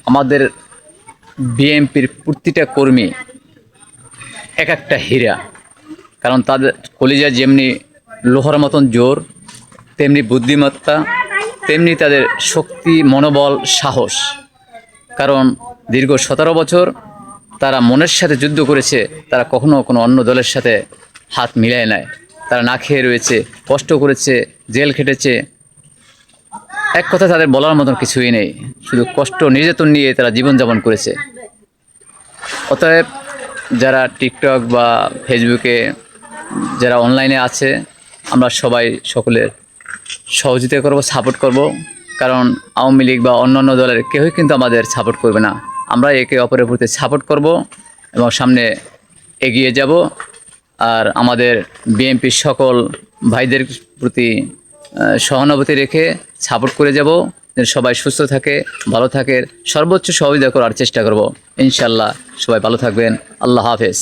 আমাদের বিএনপির প্রতিটা কর্মী এক একটা হীরা। কারণ তাদের কলিজা যেমনি লোহার মতন জোর, তেমনি বুদ্ধিমত্তা, তেমনি তাদের শক্তি, মনোবল, সাহস। কারণ দীর্ঘ 17 বছর তারা মনের সাথে যুদ্ধ করেছে, তারা কখনো কোনো অন্য দলের সাথে হাত মিলায় নেয়। তারা না খেয়ে রয়েছে, কষ্ট করেছে, জেল খেটেছে। এক কথা তাদের বলার মতন কিছুই নেই, শুধু কষ্ট নির্যাতন নিয়ে তারা জীবনযাপন করেছে। অতএব যারা টিকটক বা ফেসবুকে যারা অনলাইনে আছে, আমরা সবাই সকলের সহযোগিতা করব, সাপোর্ট করব। কারণ আওয়ামী লীগ বা অন্যান্য দলের কেউই কিন্তু আমাদের সাপোর্ট করবে না। আমরা একে অপরের প্রতি সাপোর্ট করব এবং সামনে এগিয়ে যাব। আর আমাদের বিএনপির সকল ভাইদের প্রতি সহানুভূতি রেখে সাপোর্ট করে যাব, যেন সবাই সুস্থ থাকে, ভালো থাকে, সর্বোচ্চ সহযোগিতা করার চেষ্টা করব। ইনশাল্লাহ সবাই ভালো থাকবেন। আল্লাহ হাফেজ।